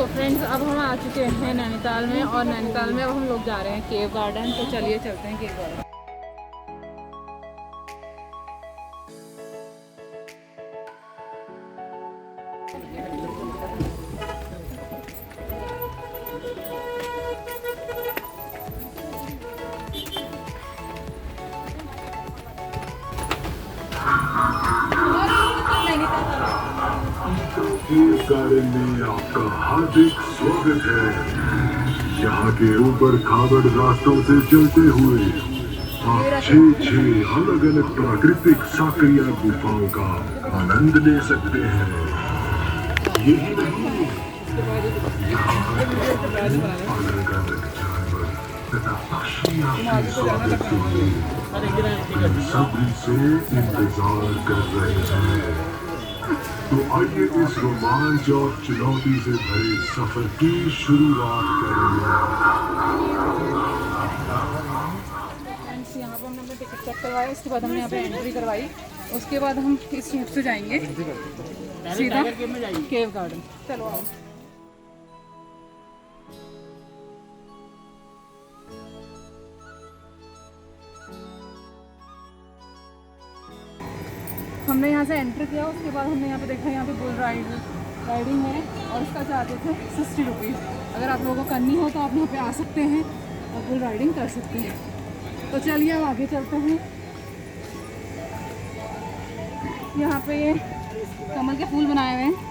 तो फ्रेंड्स अब हम आ चुके हैं नैनीताल में, और नैनीताल में अब हम लोग जा रहे हैं केव गार्डन। तो चलिए चलते हैं केव गार्डन। केव गार्डन में आपका हार्दिक स्वागत है। यहाँ के ऊपर खाबड़ रास्तों से चलते हुए आप 6 अलग अलग प्राकृतिक साकरिया गुफाओं का आनंद ले सकते हैं। यही नहीं, यहाँ अलग अलग जानवर तथा पक्षी आपके स्वागत के लिए सब्र से इंतजार कर रहे हैं। तो आइए इस रोमांच और चुनौती से भरे सफर की शुरुआत करें। यहाँ पर हमने अपना टिकट चेक करवाया, उसके बाद हमने यहाँ पे एंट्री करवाई। उसके बाद हम इस रूट से जाएंगे सीधा केव गार्डन। चलो आओ। हमने यहाँ से एंटर किया, उसके बाद हमने यहाँ पे देखा, यहाँ पे बुल राइडिंग है और इसका चार्जेस है 60 रुपीज़। अगर आप लोगों को करनी हो तो आप यहाँ पे आ सकते हैं और बुल राइडिंग कर सकते हैं। तो चलिए अब आगे चलते हैं। यहाँ पे ये कमल के फूल बनाए हुए हैं।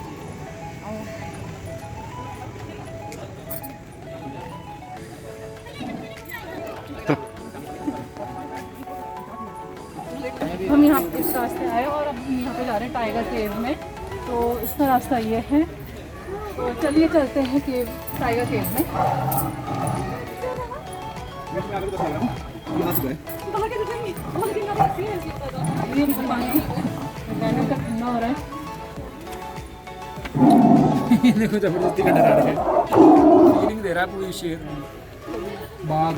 हम यहाँ इस रास्ते आए और अब हम यहाँ पे जा रहे हैं टाइगर केव में। तो इसका रास्ता ये है, तो चलिए चलते हैं केव, टाइगर केव में। ये पानी का ठंडा हो रहा है। देखो जबरदस्ती का डरा रहे हैं, फीलिंग दे रहा है पूरी शेर बाघ।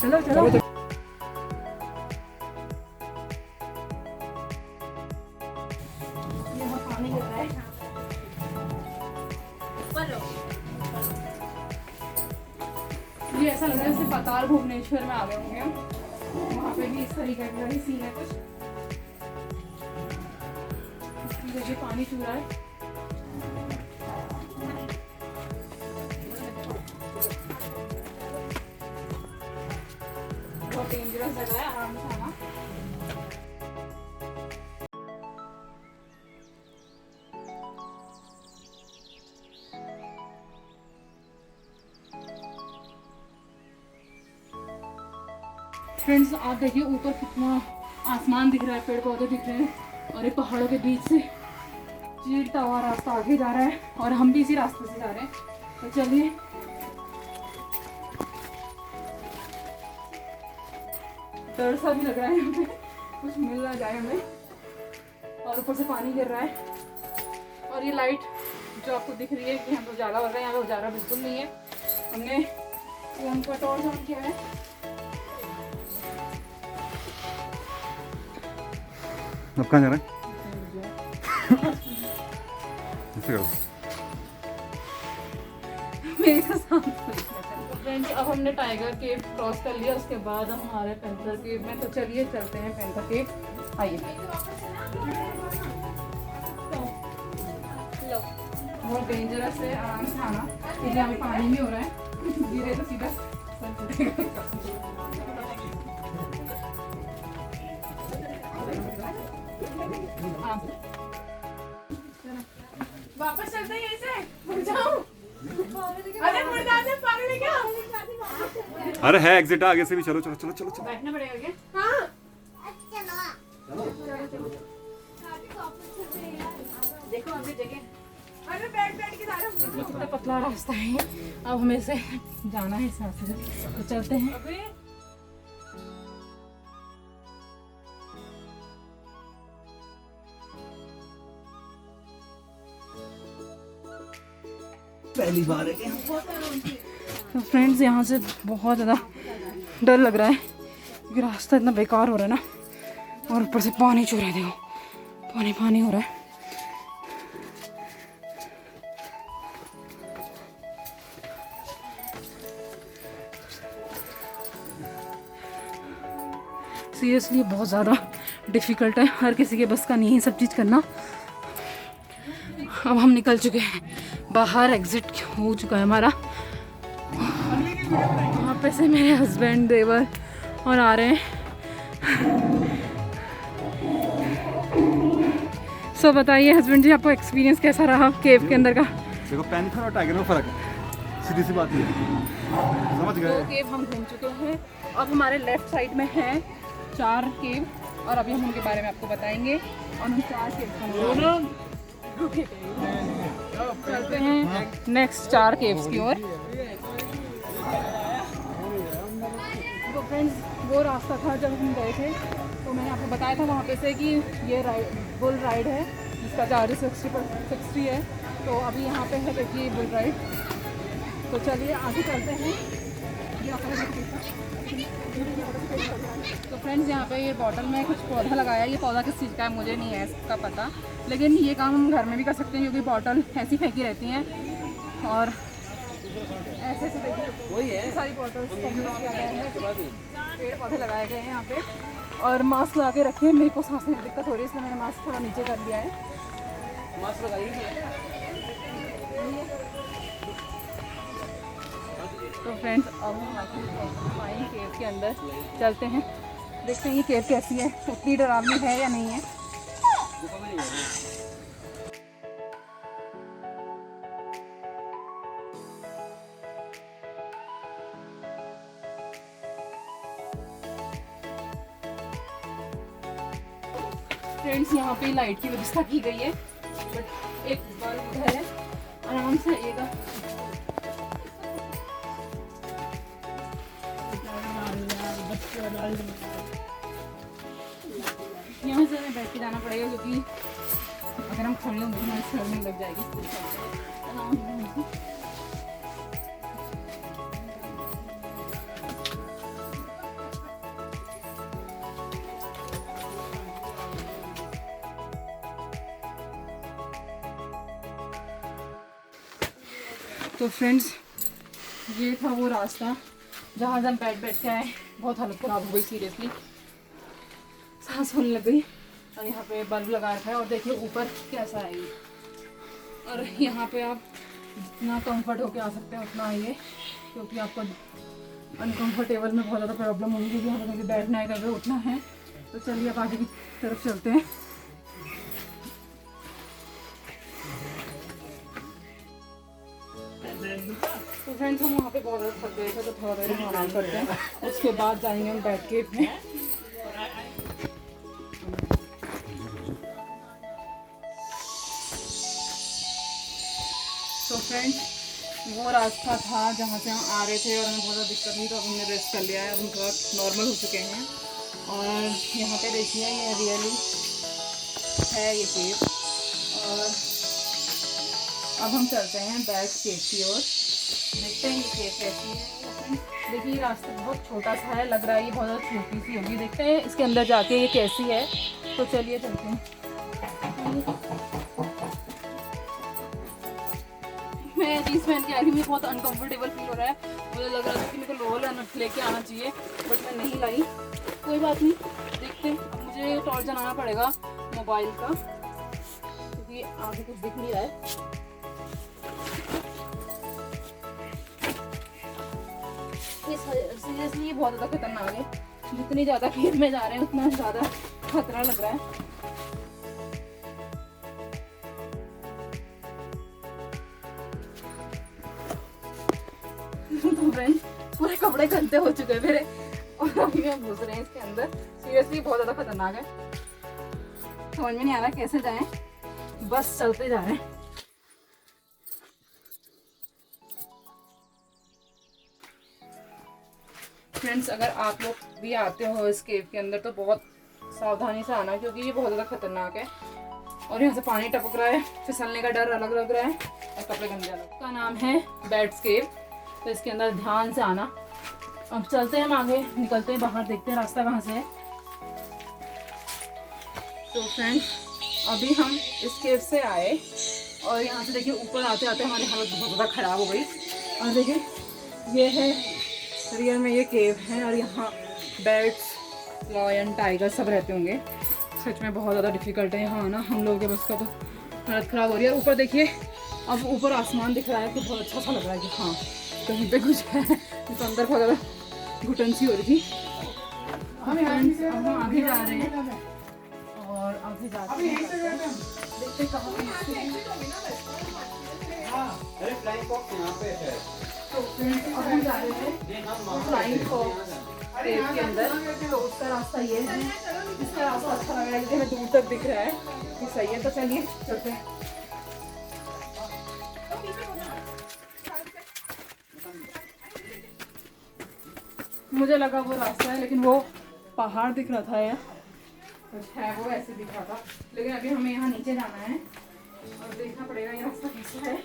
चलो चलो। ये ऐसा लग रहा है जैसे पाताल भुवनेश्वर में आ गए होंगे हम। वहाँ पे भी इस तरीके का ही सीन है कुछ। देखिए पानी चू रहा है। बहुत डेंजरस जगह है, आराम से आना। फ्रेंड्स आप देखिए ऊपर कितना आसमान दिख रहा है, पेड़ पौधे दिख रहे हैं, और ये पहाड़ों के बीच से चीरता हुआ रास्ता आगे जा रहा है, और हम भी इसी रास्ते से जा रहे हैं। तो चलिए डर सा भी लग रहा है, यहाँ पे कुछ मिल ना जाए हमें, और ऊपर से पानी गिर रहा है। और ये लाइट जो आपको दिख रही है कि यहाँ पर उजाला हो रहा है, यहाँ पर उजाला बिल्कुल नहीं है। हमने फोन का टॉर्च ऑन किया है। अब कहाँ जा रहे हैं? फ्रेंड्स अब हमने टाइगर केव क्रॉस कर लिया, उसके बाद हम आ रहे हैं पेंथर केव में। तो चलिए चलते हैं पेंथर केव। आइए। बहुत डेंजरस है, आराम से आना, क्योंकि यहाँ पानी भी हो रहा है। गिरे तो सीधा वापस चलते हैं यहीं से। जाओ। अरे मुड़ जाते हैं, पागल है क्या? अरे है एग्जिट आगे से भी। चलो चलो चलो चलो चलो। बैठना पड़ेगा क्या? हाँ देखो अभी जगह। अरे बैठ के जा रहे हो। कितना पतला रास्ता है, अब हमें से जाना है इस रास्ते से। तो चलते हैं। पहली बार है। तो फ्रेंड्स यहाँ से बहुत ज़्यादा डर लग रहा है, क्योंकि रास्ता इतना बेकार हो रहा है ना, और ऊपर से पानी चू रहा है। देखो पानी पानी हो रहा है। सीरियसली बहुत ज़्यादा डिफ़िकल्ट है, हर किसी के बस का नहीं है सब चीज़ करना। अब हम निकल चुके हैं बाहर, एग्ज़िट हो चुका है हमारा। वहाँ पे से मेरे हस्बैंड, देवर और आ रहे हैं। सो बताइए हस्बैंड जी, आपको एक्सपीरियंस कैसा रहा केव के अंदर का? देखो पैंथर और टाइगर में फ़र्क है, सीधी सी बात है, समझ गए। 2 केव हम घूम चुके हैं, अब हमारे लेफ्ट साइड में है 4 केव और अभी हम उनके बारे में आपको बताएंगे। और उन 4 केव चलते हैं नेक्स्ट 4 केव्स की ओर। तो फ्रेंड्स वो रास्ता था जब हम गए थे, तो मैंने आपको बताया था वहाँ पे से कि ये बुल राइड है जिसका चार्ज 60 है। तो अभी यहाँ पे है देखिए बुल राइड। तो चलिए आगे चलते हैं। तो फ्रेंड्स यहाँ पे ये बॉटल में कुछ पौधा लगाया है, ये पौधा किस चीज़ का है मुझे नहीं है इसका पता, लेकिन ये काम हम घर में भी कर सकते हैं क्योंकि बॉटल ऐसी फेंकी रहती हैं। और ऐसे ऐसे देखिए सारी बॉटल्स पेड़ पौधे लगाए गए हैं यहाँ पे। और मास्क लगा के रखे हैं, मेरे को सांस में दिक्कत हो रही है इसलिए मैंने मास्क थोड़ा नीचे कर लिया है। मास्क लगाइए। तो फ्रेंड्स अब हम आए केव के अंदर, चलते हैं देखते हैं ये केव कैसी है, उतनी डरावनी है या नहीं है। फ्रेंड्स यहाँ पे लाइट की व्यवस्था की गई है, बट एक बल्ब है, आराम से आइएगा। यहाँ से हमें बैठ के जाना पड़ेगा क्योंकि अगर हम खड़े होंगे तो हमारे सर में लग जाएगी। तो फ्रेंड्स ये था वो रास्ता जहाँ से हम बैठ के आए। बहुत हालत ख़राब हो गई, सीरियसली सांस होने लग गई। और यहाँ पे बल्ब लगा रखा है और देखिए ऊपर कैसा है ये। और यहाँ पे आप जितना कंफर्ट होके आ सकते हैं उतना आइए क्योंकि आपको अनकंफर्टेबल में बहुत ज़्यादा प्रॉब्लम होगी क्योंकि यहाँ पर बैठना है, कभी उठना है। तो चलिए अब आगे की तरफ चलते हैं। तो फ्रेंड्स हम वहाँ पे बहुत ज़्यादा थक गए थे तो थोड़ा देर हम आराम करते हैं, उसके बाद जाएंगे हम बैठ के में। तो फ्रेंड्स वो रास्ता था जहाँ से हम आ रहे थे और हमें बहुत ज़्यादा दिक्कत हुई तो अब हमने रेस्ट कर लिया है, अब हम थोड़ा नॉर्मल हो चुके हैं। और यहाँ पे देखिए ये रियली है ये केव। और अब हम चलते हैं बैक केव की ओर, देखते हैं ये केव कैसी है। देखिए रास्ता बहुत छोटा सा है, लग रहा है ये बहुत ज़्यादा छोटी सी होगी। देखते हैं इसके अंदर जाके ये कैसी है। तो चलिए चलते हैं। मैं जीन्स पहन के आ रही हूँ, मुझे बहुत अनकंफर्टेबल फील हो रहा है। मुझे लग रहा था कि मेरे को लोअर लेके आना चाहिए बट मैं नहीं लाई। कोई बात नहीं, देखते हैं। अब मुझे टॉर्च जलाना पड़ेगा मोबाइल का क्योंकि आगे कुछ दिख नहीं रहा है। सीरियसली ये बहुत ज़्यादा खतरनाक है, जितनी ज़्यादा खेत में जा रहे हैं उतना ज़्यादा खतरा लग रहा है। तो फ्रेंड्स पूरे कपड़े गंदे हो चुके हैं मेरे और अभी हम घुस रहे हैं इसके अंदर। सीरियसली बहुत ज़्यादा खतरनाक है, समझ में नहीं आ रहा कैसे जाएं, बस चलते जा रहे हैं। फ्रेंड्स अगर आप लोग भी आते हो इस केव के अंदर तो बहुत सावधानी से आना क्योंकि ये बहुत ज़्यादा खतरनाक है। और यहाँ से पानी टपक रहा है, फिसलने का डर अलग लग रहा है और कपड़े गंदे अलग। का नाम है बैट्स केव, तो इसके अंदर ध्यान से आना। अब चलते हैं हम आगे, निकलते हैं बाहर, देखते हैं रास्ता कहाँ से है। तो फ्रेंड्स अभी हम इस केव से आए और यहाँ से देखिए ऊपर आते आते हमारी हालत बहुत ज़्यादा ख़राब हो गई। और देखिए ये है रियल में ये केव है और यहाँ बेड्स लॉयन टाइगर सब रहते होंगे। सच में बहुत ज़्यादा डिफिकल्ट है यहाँ आना, हम लोगों के बस का तो हालत ख़राब हो रही है। ऊपर देखिए, अब ऊपर आसमान दिख रहा है तो बहुत अच्छा सा लग रहा है कि हाँ कहीं पे कुछ है। तो अंदर बहुत ज़्यादा घुटन सी हो रही थी। हम आगे जा रहे हैं और आगे जाते हैं, देखते कहाँ तो अब हम जा रहे हैं फ्लाइंग फॉक्स के अंदर। तो उसका रास्ता ये है, इसका रास्ता अच्छा लग रहा है क्योंकि हमें दूर तक दिख रहा है कि सही है। तो चलिए चलते हैं। मुझे लगा वो रास्ता है लेकिन वो पहाड़ दिख रहा था या कुछ है वो ऐसे दिख रहा था। लेकिन अभी हमें यहाँ नीचे जाना है और देखना पड़ेगा ये रास्ता कैसा है।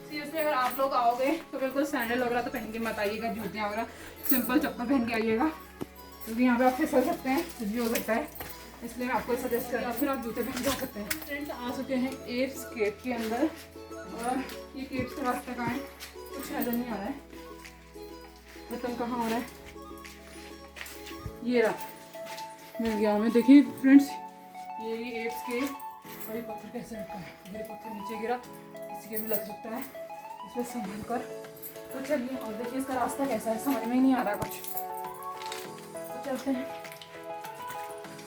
सीरियसली अगर आप लोग आओगे तो बिल्कुल सैंडल वगैरह तो पहन के मत आइएगा, जूते वगैरह सिंपल चप्पल पहन के आइएगा क्योंकि यहाँ पे आप फिसल सकते हैं, कुछ भी हो सकता है। इसलिए मैं आपको सजेस्ट कर रहा हूँ, फिर आप जूते पहन जा सकते हैं। फ्रेंड्स आ चुके हैं एप्स केव के अंदर और ये केव्स का रास्ता कहाँ है कुछ नजर नहीं आ रहा है। खत्म कहाँ हो रहा है, ये रहा मिल गया हमें। देखिए फ्रेंड्स ये एप्स केव और ये पत्थर कैसे रखा है, ये पत्थर नीचे गिरा, किसी के भी लग सकता है, इसमें संभल कर। तो चलिए और देखिए इसका रास्ता कैसा है, समझ में ही नहीं आ रहा कुछ। तो चलते हैं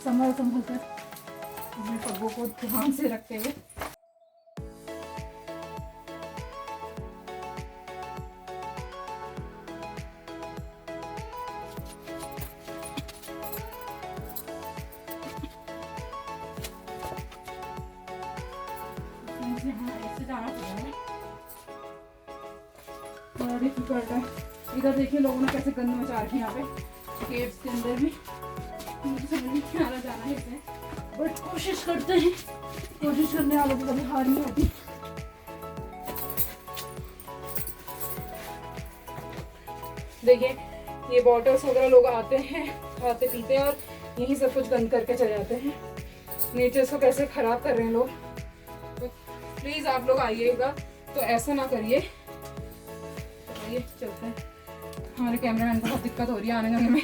संभल कर अपने पगों को ध्यान से रखते हुए। ऐसे जाना पड़ेगा, बड़ा डिफिकल्ट है। इधर देखिए लोगों ने कैसे गंद मचा रखी है यहाँ पे केव्स के अंदर भी। मुझे समझ नहीं आ रहा जाना है इसे, बट कोशिश करते हैं। कोशिश करने वालों की कभी हार नहीं होती। देखिए ये बॉटल्स वगैरह लोग आते हैं, खाते पीते हैं और यही सब कुछ गंद करके चले जाते हैं। नेचर को कैसे खराब कर रहे हैं लोग। तो प्लीज़ आप लोग आइएगा तो ऐसा ना करिए। तो आइए चलते हैं, हमारे कैमरामैन को बहुत दिक्कत हो रही है आने जाने में।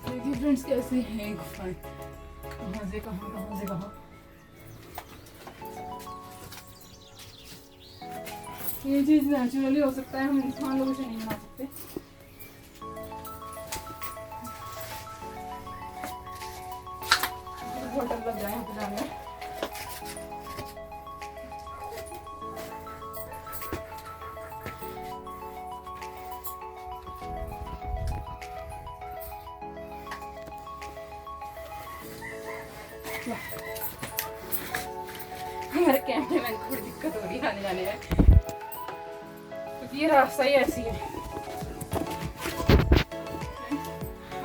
देखिए फ्रेंड्स कैसे हैं गुफाएं, कहाँ से कहाँ। ये चीज़ नेचुरली हो सकता है, हम इंसान लोग इसे नहीं बना सकते। बहुत डर लग जाए यहाँ पे जाने में। हमारे कैमरे में थोड़ी दिक्कत हो रही है आने जाने में क्योंकि ये रास्ता ही ऐसी है।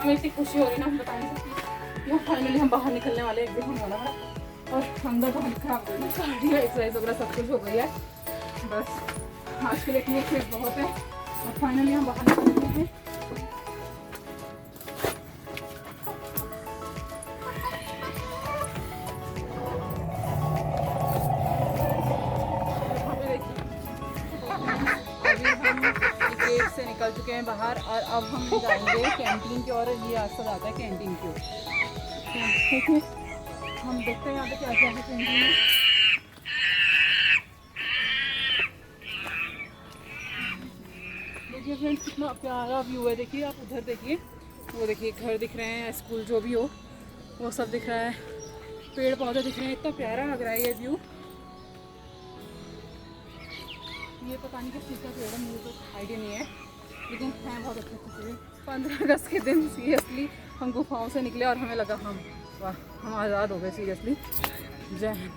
हमें इतनी खुशी हो रही ना, हम बता नहीं सकते। यहाँ फाइनली हम बाहर निकलने वाले, एक दिन होने वाला है और अंदर तो हम खराब हो गई, कार्डियो एक्सरसाइज वगैरह सब कुछ हो गई है। बस आज के लिए इतनी एक्सरसाइज बहुत है और फाइनली हम बाहर निकलते हैं। से निकल चुके हैं बाहर और अब हम जाएंगे कैंटीन की ओर। ये रास्ता जाता है कैंटीन की ओर। देखिए हम देखते हैं यहाँ पे क्या क्या है कैंटीन में। देखिए फ्रेंड्स कितना प्यारा व्यू है। देखिए आप उधर देखिए, वो देखिए घर दिख रहे हैं, स्कूल जो भी हो वो सब दिख रहा है, पेड़ पौधे दिख रहे हैं, इतना प्यारा लग रहा है ये व्यू। ये पता नहीं किस चीज़ का पेड़ है, मुझे तो आइडिया नहीं है, लेकिन है बहुत अच्छे पेड़। 15 अगस्त के दिन सीरियसली हम गुफाओं से निकले और हमें लगा हम आज़ाद हो गए सीरियसली। जय हिंद।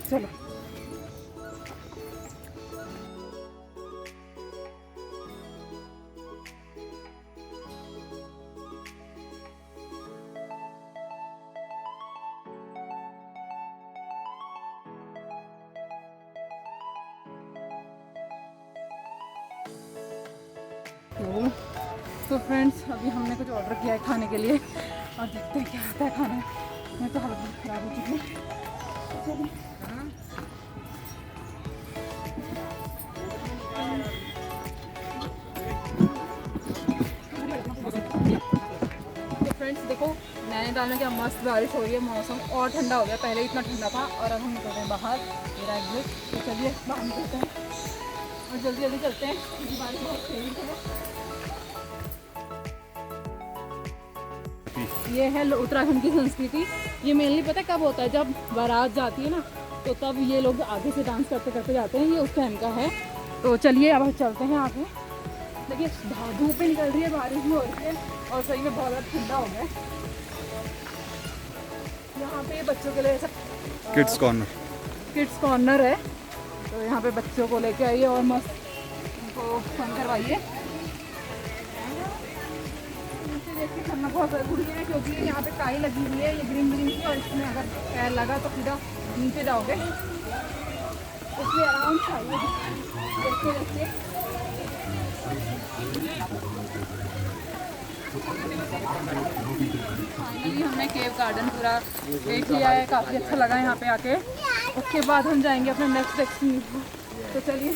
चलो तो फ्रेंड्स अभी हमने कुछ ऑर्डर किया है खाने के लिए और देखते हैं क्या आता है खाना। मैं तो हालत बहुत ख़राब हो चुकी है। फ्रेंड्स देखो नैनीताल में क्या मस्त बारिश हो रही है, मौसम और ठंडा हो गया, पहले इतना ठंडा था। और अब हम निकल रहे हैं बाहर, मेरा एग्जिट। तो चलिए बाहर निकलते हैं और जल्दी जल्दी चलते हैं क्योंकि बारिश बहुत तेज है। ये है उत्तराखंड की संस्कृति। ये मेनली पता है कब होता है, जब बारात जाती है ना, तो तब ये लोग आगे से डांस करते करते जाते हैं, ये उस टाइम का है। तो चलिए अब चलते हैं आगे। देखिए धूप भी निकल रही है, बारिश भी हो रही है और सही में बहुत ज़्यादा ठंडा हो गया है। यहाँ पे बच्चों के लिए ऐसा किड्स कॉर्नर है, तो यहाँ पे बच्चों को लेके आइए और मस्त उनको फन करवाइए। नीचे देख के करना बहुत ज़रूरी है क्योंकि यहाँ पे काई लगी हुई है, ये ग्रीन ग्रीन की, और इसमें अगर पैर लगा तो सीधा नीचे जाओगे, इसलिए आराम से आइए देखते देखते। फाइनली हमने केव गार्डन पूरा देख लिया है, काफ़ी अच्छा लगा यहाँ पे आके। उसके बाद हम जाएंगे अपने नेक्स्ट डेस्टिनेशन। तो चलिए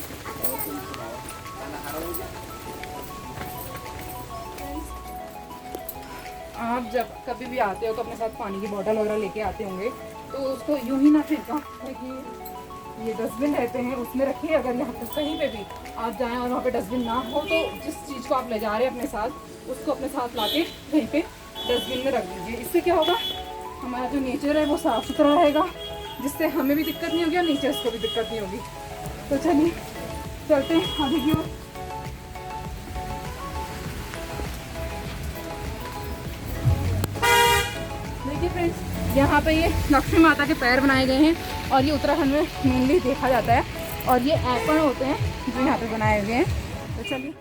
आप जब कभी भी आते हो तो अपने साथ पानी की बोतल वगैरह लेके आते होंगे, तो उसको यूं ही ना फेंका। देखिए ये डस्टबिन रहते हैं उसमें रखिए। अगर यहाँ पे कहीं पे भी आप जाएं और वहाँ पे डस्टबिन ना हो तो जिस चीज़ को आप ले जा रहे हैं अपने साथ, उसको अपने साथ लाके कहीं पे डस्टबिन में रख दीजिए। इससे क्या होगा, हमारा जो नेचर है वो साफ़ सुथरा रहेगा, जिससे हमें भी दिक्कत नहीं होगी और नेचर्स को भी दिक्कत नहीं होगी। तो चलिए चलते हैं आगे की ओर। देखिए फ्रेंड्स, यहाँ पे ये लक्ष्मी माता के पैर बनाए गए हैं और ये उत्तराखंड में मेनली देखा जाता है, और ये ऐपण होते हैं जो यहाँ पे बनाए हुए हैं। तो चलिए